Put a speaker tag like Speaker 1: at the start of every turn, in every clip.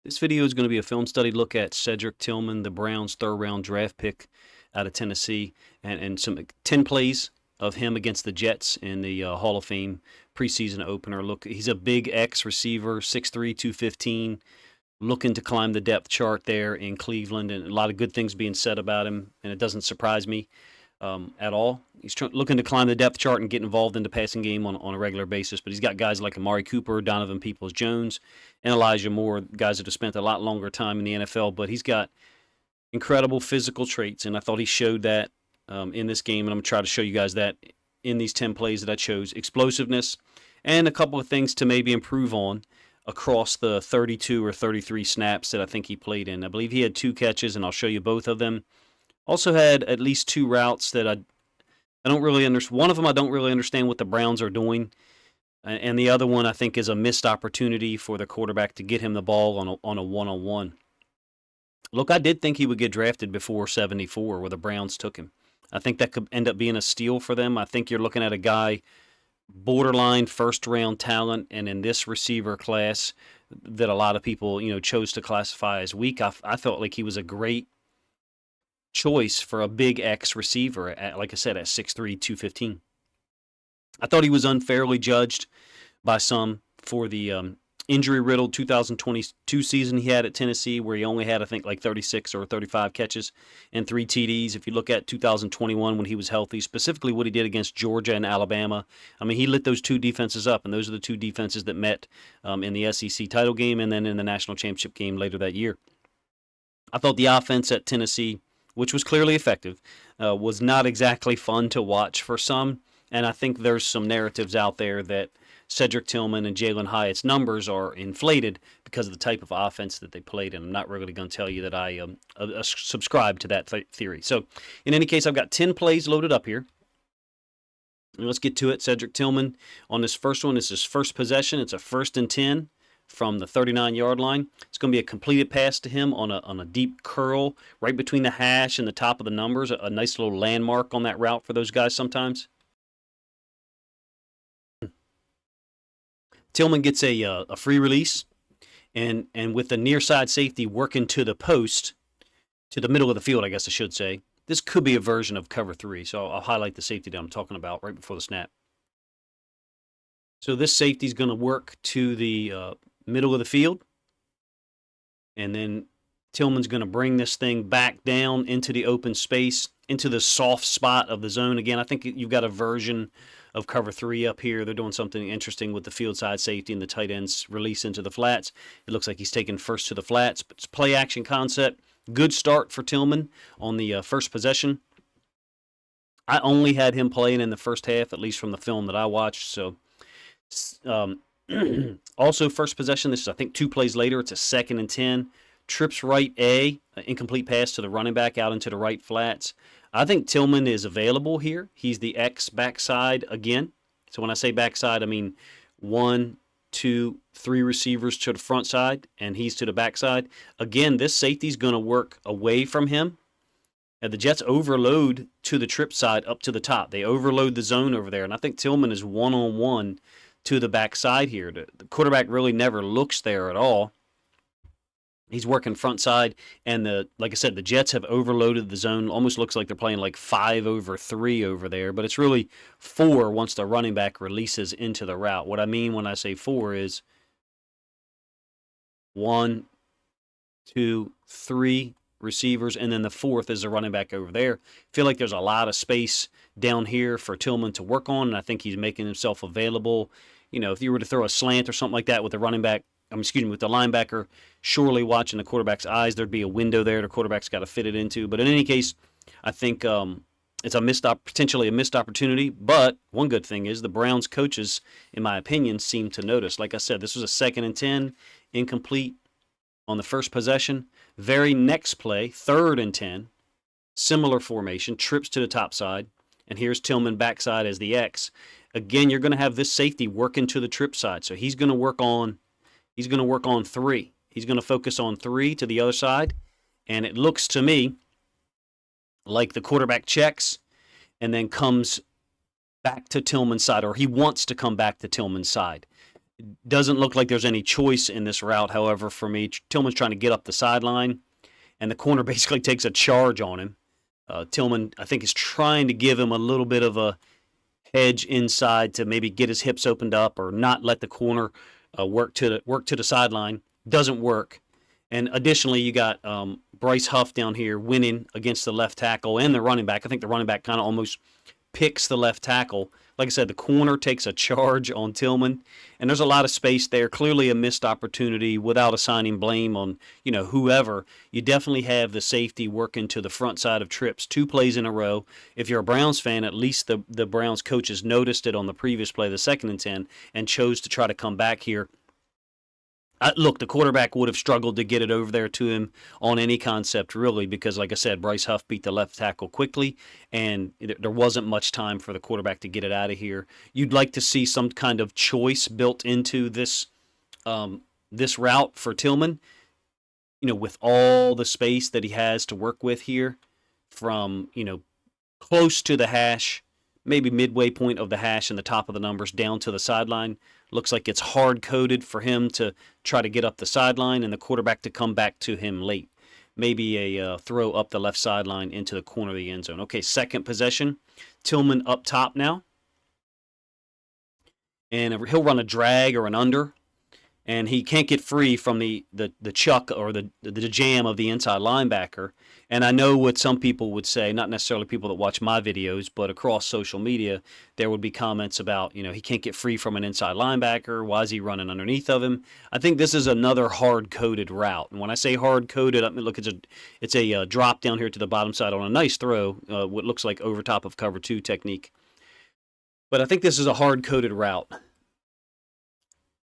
Speaker 1: This video is going to be a film study look at Cedric Tillman, the Browns' third-round draft pick out of Tennessee, and some 10 plays of him against the Jets in the Hall of Fame preseason opener. Look, he's a big X receiver, 6'3", 215, looking to climb the depth chart there in Cleveland, and a lot of good things being said about him, and it doesn't surprise me at all. He's looking to climb the depth chart and get involved in the passing game on a regular basis, but he's got guys like Amari Cooper, Donovan Peoples-Jones, and Elijah Moore, guys that have spent a lot longer time in the NFL, but he's got incredible physical traits, and I thought he showed that in this game, and I'm going to try to show you guys that in these 10 plays that I chose. Explosiveness and a couple of things to maybe improve on across the 32 or 33 snaps that I think he played in. I believe he had 2 catches, and I'll show you both of them. Also had at least 2 routes that I don't really understand. One of them I don't really understand what the Browns are doing, and the other one I think is a missed opportunity for the quarterback to get him the ball on a one-on-one. Look, I did think he would get drafted before 74 where the Browns took him. I think that could end up being a steal for them. I think you're looking at a guy, borderline first-round talent, and in this receiver class that a lot of people chose to classify as weak, I felt like he was a great choice for a big X receiver, like I said, at 6'3", 215. I thought he was unfairly judged by some for the injury-riddled 2022 season he had at Tennessee, where he only had, I think, like 36 or 35 catches and 3 TDs. If you look at 2021 when he was healthy, specifically what he did against Georgia and Alabama, I mean, he lit those 2 defenses up, and those are the 2 defenses that met in the SEC title game and then in the national championship game later that year. I thought the offense at Tennessee, which was clearly effective, was not exactly fun to watch for some. And I think there's some narratives out there that Cedric Tillman and Jalen Hyatt's numbers are inflated because of the type of offense that they played. And I'm not really going to tell you that I subscribe to that theory. So in any case, I've got 10 plays loaded up here. And let's get to it. Cedric Tillman on this first one. This is his first possession. It's a 1st and 10. From the 39-yard line. It's going to be a completed pass to him on a deep curl right between the hash and the top of the numbers, a nice little landmark on that route for those guys sometimes. Tillman gets a free release, and with the near side safety working to the post, to the middle of the field, I guess I should say. This could be a version of cover 3, so I'll highlight the safety that I'm talking about right before the snap. So this safety is going to work to the middle of the field, and then Tillman's going to bring this thing back down into the open space, into the soft spot of the zone. Again, I think you've got a version of cover 3 up here. They're doing something interesting with the field side safety and the tight ends release into the flats. It looks like he's taking first to the flats, but it's play action concept. Good start for Tillman on the first possession. I only had him playing in the first half, at least from the film that I watched, so also, first possession, this is, I think, 2 plays later. It's a 2nd and 10. Trips right A, incomplete pass to the running back out into the right flats. I think Tillman is available here. He's the X backside again. So when I say backside, I mean 1, 2, 3 receivers to the front side, and he's to the backside. Again, this safety's going to work away from him. And the Jets overload to the trip side up to the top. They overload the zone over there, and I think Tillman is one-on-one to the backside here. The quarterback really never looks there at all. He's working front side, and like I said, the Jets have overloaded the zone. Almost looks like they're playing like 5 over 3 over there, but it's really 4 once the running back releases into the route. What I mean when I say 4 is 1, 2, 3 receivers, and then the 4th is a running back over there. Feel like there's a lot of space down here for Tillman to work on, and I think he's making himself available. If you were to throw a slant or something like that with the running back, with the linebacker surely watching the quarterback's eyes, there'd be a window there the quarterback's got to fit it into. But in any case, I think it's potentially a missed opportunity. But one good thing is the Browns coaches, in my opinion, seem to notice. Like I said, this was a 2nd and 10, incomplete on the first possession. Very next play, 3rd and 10, similar formation, trips to the top side, and here's Tillman backside as the X. Again, you're going to have this safety working to the trip side, so he's going to work on 3. He's going to focus on 3 to the other side, and it looks to me like the quarterback checks and then comes back to Tillman's side, or he wants to come back to Tillman's side. Doesn't look like there's any choice in this route, however, for me. Tillman's trying to get up the sideline, and the corner basically takes a charge on him. Tillman, I think, is trying to give him a little bit of a hedge inside to maybe get his hips opened up or not let the corner work to the sideline. Doesn't work. And additionally, you got Bryce Huff down here winning against the left tackle and the running back. I think the running back kind of almost picks the left tackle. Like I said, the corner takes a charge on Tillman, and there's a lot of space there. Clearly a missed opportunity without assigning blame on, whoever. You definitely have the safety working to the front side of trips 2 plays in a row. If you're a Browns fan, at least the Browns coaches noticed it on the previous play, the 2nd and 10, and chose to try to come back here. Look, the quarterback would have struggled to get it over there to him on any concept, really, because, like I said, Bryce Huff beat the left tackle quickly, and there wasn't much time for the quarterback to get it out of here. You'd like to see some kind of choice built into this this route for Tillman, with all the space that he has to work with here from, close to the hash, maybe midway point of the hash and the top of the numbers down to the sideline. Looks like it's hard-coded for him to try to get up the sideline and the quarterback to come back to him late. Maybe a throw up the left sideline into the corner of the end zone. Okay, 2nd possession. Tillman up top now. And he'll run a drag or an under. And he can't get free from the chuck or the jam of the inside linebacker. And I know what some people would say, not necessarily people that watch my videos, but across social media, there would be comments about, he can't get free from an inside linebacker. Why is he running underneath of him? I think this is another hard-coded route. And when I say hard-coded, I mean, look, it's a drop down here to the bottom side on a nice throw, what looks like over top of cover 2 technique. But I think this is a hard-coded route.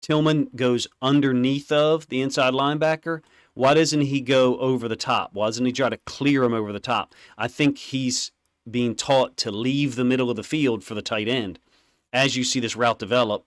Speaker 1: Tillman goes underneath of the inside linebacker. Why doesn't he go over the top? Why doesn't he try to clear him over the top? I think he's being taught to leave the middle of the field for the tight end. As you see this route develop,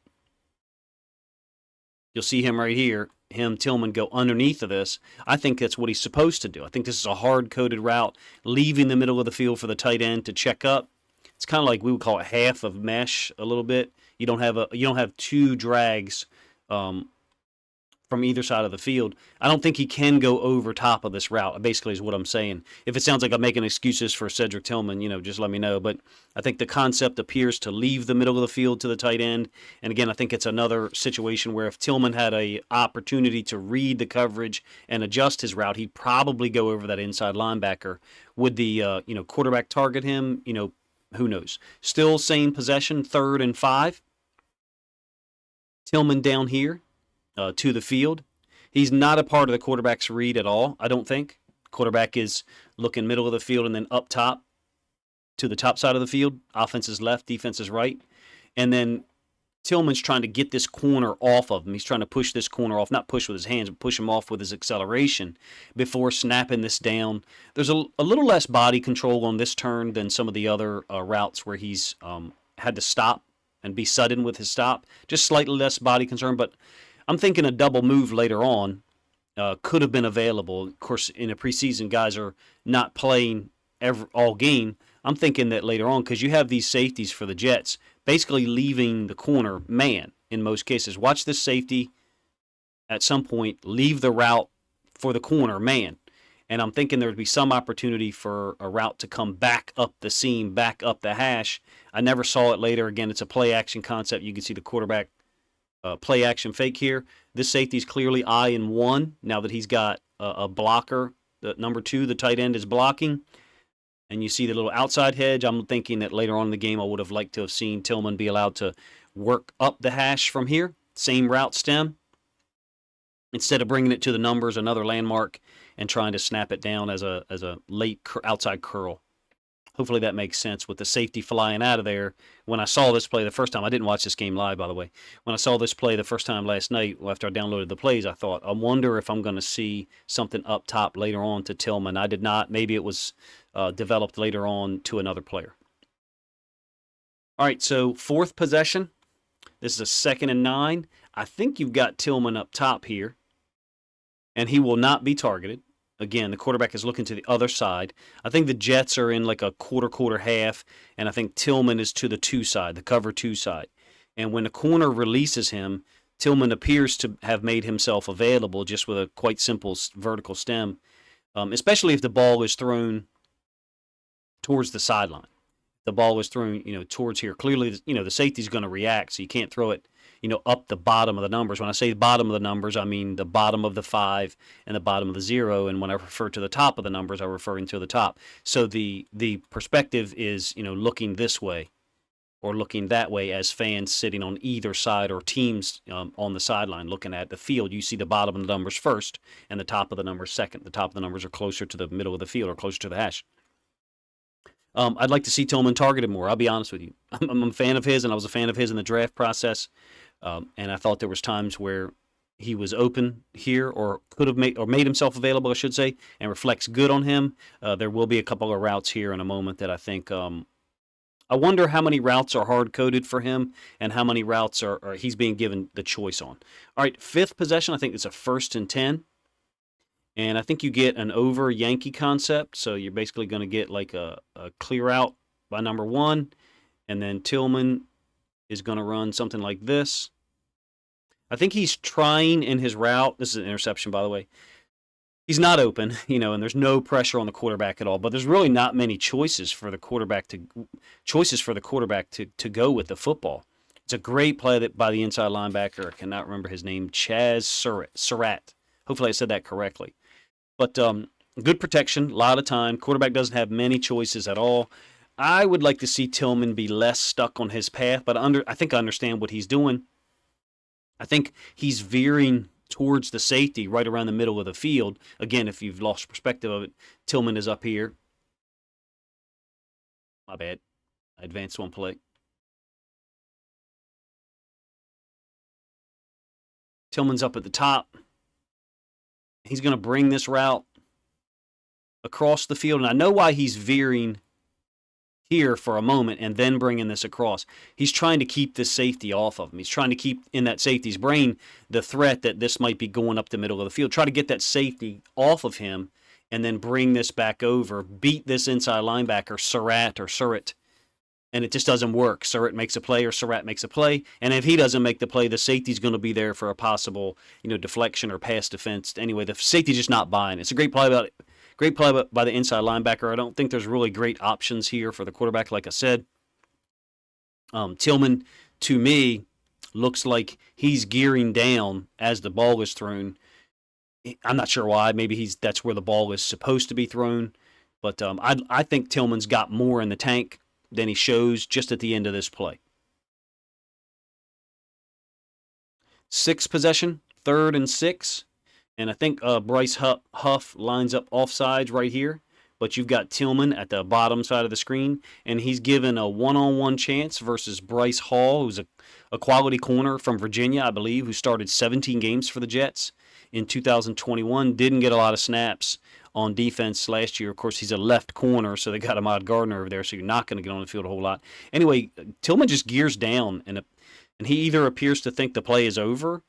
Speaker 1: you'll see him right here, Tillman, go underneath of this. I think that's what he's supposed to do. I think this is a hard-coded route, leaving the middle of the field for the tight end to check up. It's kind of like we would call it half of mesh a little bit. You don't have 2 drags from either side of the field. I don't think he can go over top of this route, basically is what I'm saying. If it sounds like I'm making excuses for Cedric Tillman, just let me know. But I think the concept appears to leave the middle of the field to the tight end. And again, I think it's another situation where if Tillman had an opportunity to read the coverage and adjust his route, he'd probably go over that inside linebacker. Would the quarterback target him? Who knows? Still same possession, 3rd and 5. Tillman down here to the field. He's not a part of the quarterback's read at all, I don't think. Quarterback is looking middle of the field and then up top to the top side of the field. Offense is left, defense is right. And then Tillman's trying to get this corner off of him. He's trying to push this corner off, not push with his hands, but push him off with his acceleration before snapping this down. There's a little less body control on this turn than some of the other routes where he's had to stop and be sudden with his stop. Just slightly less body concern, but I'm thinking a double move later on could have been available. Of course, in a preseason, guys are not playing all game. I'm thinking that later on, because you have these safeties for the Jets, basically leaving the corner man in most cases. Watch this safety at some point leave the route for the corner man. And I'm thinking there would be some opportunity for a route to come back up the seam, back up the hash. I never saw it later. Again, it's a play action concept. You can see the quarterback play action fake here. This safety is clearly eye in 1 now that he's got a blocker. The number 2, the tight end, is blocking. And you see the little outside hedge. I'm thinking that later on in the game I would have liked to have seen Tillman be allowed to work up the hash from here. Same route stem. Instead of bringing it to the numbers, another landmark, and trying to snap it down as a late outside curl. Hopefully that makes sense with the safety flying out of there. When I saw this play the first time, I didn't watch this game live, by the way. When I saw this play the first time last night, after I downloaded the plays, I thought, I wonder if I'm going to see something up top later on to Tillman. I did not. Maybe it was developed later on to another player. All right, so 4th possession. This is a 2nd and 9. I think you've got Tillman up top here, and he will not be targeted. Again, the quarterback is looking to the other side. I think the Jets are in like a quarter half, and I think Tillman is to the 2 side, the cover 2 side. And when the corner releases him, Tillman appears to have made himself available just with a quite simple vertical stem, especially if the ball is thrown towards the sideline. The ball is thrown, towards here. Clearly, the safety's going to react, so you can't throw it, up the bottom of the numbers. When I say the bottom of the numbers, I mean the bottom of the 5 and the bottom of the 0. And when I refer to the top of the numbers, I'm referring to the top. So the perspective is, looking this way or looking that way as fans sitting on either side or teams on the sideline looking at the field. You see the bottom of the numbers first and the top of the numbers second. The top of the numbers are closer to the middle of the field or closer to the hash. I'd like to see Tillman targeted more. I'll be honest with you. I'm a fan of his, and I was a fan of his in the draft process. And I thought there was times where he was open here, or could have made himself available, I should say, and reflects good on him. There will be a couple of routes here in a moment that I think. I wonder how many routes are hard coded for him, and how many routes are he's being given the choice on. All right, 5th possession. I think it's a 1st and 10. And I think you get an over Yankee concept. So you're basically going to get like a clear out by number 1. And then Tillman is going to run something like this. I think he's trying in his route. This is an interception, by the way. He's not open, and there's no pressure on the quarterback at all. But there's really not many choices for the quarterback to go with the football. It's a great play by the inside linebacker. I cannot remember his name. Chaz Surratt. Hopefully I said that correctly. But good protection, a lot of time. Quarterback doesn't have many choices at all. I would like to see Tillman be less stuck on his path, but I think I understand what he's doing. I think he's veering towards the safety right around the middle of the field. Again, if you've lost perspective of it, Tillman is up here. My bad. I advanced one play. Tillman's up at the top. He's going to bring this route across the field. And I know why he's veering here for a moment and then bringing this across. He's trying to keep this safety off of him. He's trying to keep in that safety's brain the threat that this might be going up the middle of the field. Try to get that safety off of him and then bring this back over, beat this inside linebacker, Surratt. And it just doesn't work. Surratt makes a play or Surratt makes a play. And if he doesn't make the play, the safety's going to be there for a possible, deflection or pass defense. Anyway, the safety's just not buying. It's a great play by the inside linebacker. I don't think there's really great options here for the quarterback, like I said. Tillman, to me, looks like he's gearing down as the ball is thrown. I'm not sure why. Maybe that's where the ball is supposed to be thrown. But I think Tillman's got more in the tank than he shows just at the end of this play. 6th possession, 3rd and 6. And I think Bryce Huff lines up offsides right here. But you've got Tillman at the bottom side of the screen. And he's given a one-on-one chance versus Bryce Hall, who's a quality corner from Virginia, I believe, who started 17 games for the Jets in 2021. Didn't get a lot of snaps on defense last year. Of course, he's a left corner, so they got Ahmad Gardner over there, so you're not going to get on the field a whole lot. Anyway, Tillman just gears down, and he either appears to think the play is over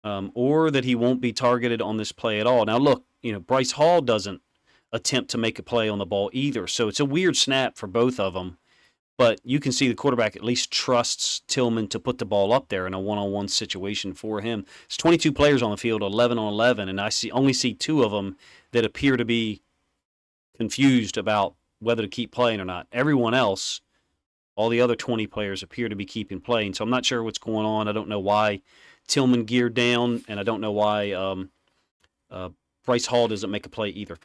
Speaker 1: or that he won't be targeted on this play at all. Now, look, Bryce Hall doesn't attempt to make a play on the ball either, so it's a weird snap for both of them. But you can see the quarterback at least trusts Tillman to put the ball up there in a one-on-one situation for him. There's 22 players on the field, 11 on 11, and I only see 2 of them that appear to be confused about whether to keep playing or not. Everyone else, all the other 20 players, appear to be keeping playing. So I'm not sure what's going on. I don't know why Tillman geared down, and I don't know why Bryce Hall doesn't make a play either.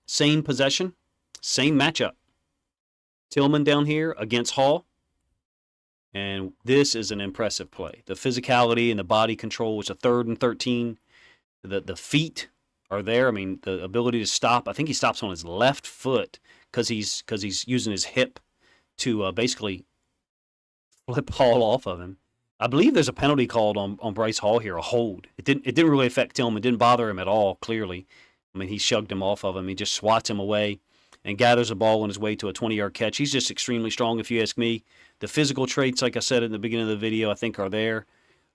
Speaker 1: Same possession, same matchup. Tillman down here against Hall. And this is an impressive play. The physicality and the body control was a 3rd and 13. The feet are there. I mean, the ability to stop. I think he stops on his left foot because he's using his hip to basically flip Hall off of him. I believe there's a penalty called on Bryce Hall here, a hold. It didn't really affect Tillman. It didn't bother him at all, clearly. I mean, he shugged him off of him. He just swats him away and gathers a ball on his way to a 20-yard catch. He's just extremely strong, if you ask me. The physical traits, like I said in the beginning of the video, I think are there.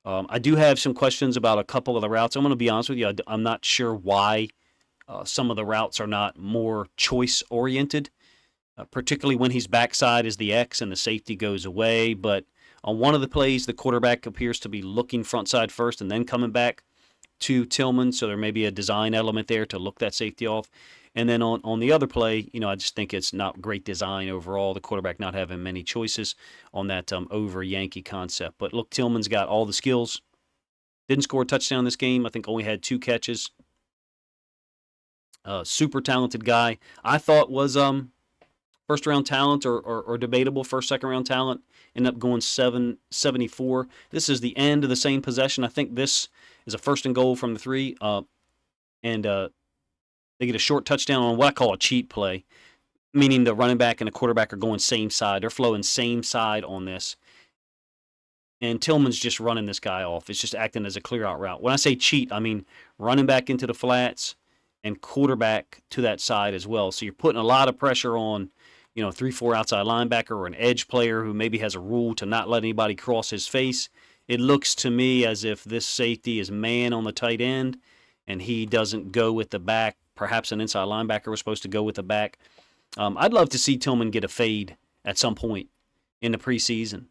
Speaker 1: I do have some questions about a couple of the routes. I'm going to be honest with you. I'm not sure why some of the routes are not more choice-oriented, particularly when he's backside as the X and the safety goes away. But On one of the plays, the quarterback appears to be looking front side first and then coming back to Tillman, so there may be a design element there to look that safety off. And then on the other play, I just think it's not great design overall. The quarterback not having many choices on that over Yankee concept. But look, Tillman's got all the skills. Didn't score a touchdown this game. I think only had 2 catches. Super talented guy. I thought was first round talent or debatable first, second round talent. Ended up going 774. This is the end of the same possession. I think this is a first and goal from the 3. And they get a short touchdown on what I call a cheat play, meaning the running back and the quarterback are going same side. They're flowing same side on this. And Tillman's just running this guy off. It's just acting as a clear-out route. When I say cheat, I mean running back into the flats and quarterback to that side as well. So you're putting a lot of pressure on, 3-4 outside linebacker or an edge player who maybe has a rule to not let anybody cross his face. It looks to me as if this safety is man on the tight end, and he doesn't go with the back. Perhaps an inside linebacker was supposed to go with the back. I'd love to see Tillman get a fade at some point in the preseason.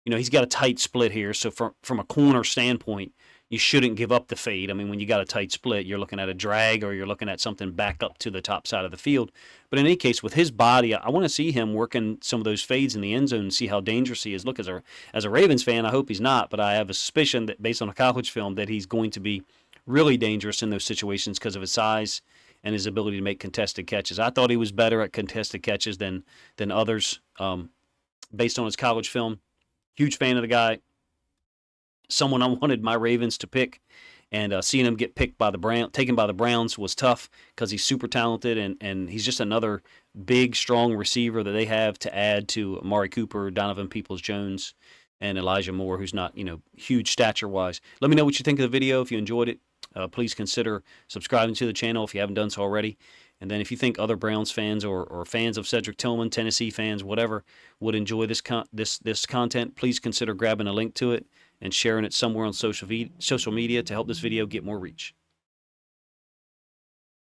Speaker 1: He's got a tight split here, so from a corner standpoint, you shouldn't give up the fade. I mean, when you got a tight split, you're looking at a drag or you're looking at something back up to the top side of the field. But in any case, with his body, I want to see him working some of those fades in the end zone and see how dangerous he is. Look, as a Ravens fan, I hope he's not, but I have a suspicion that based on a college film that he's going to be really dangerous in those situations because of his size and his ability to make contested catches. I thought he was better at contested catches than others based on his college film. Huge fan of the guy. Someone I wanted my Ravens to pick, and seeing him get taken by the Browns was tough because he's super talented and he's just another big, strong receiver that they have to add to Amari Cooper, Donovan Peoples-Jones, and Elijah Moore, who's not huge stature-wise. Let me know what you think of the video. If you enjoyed it, please consider subscribing to the channel if you haven't done so already. And then if you think other Browns fans or fans of Cedric Tillman, Tennessee fans, whatever, would enjoy this content, please consider grabbing a link to it and sharing it somewhere on social media to help this video get more reach.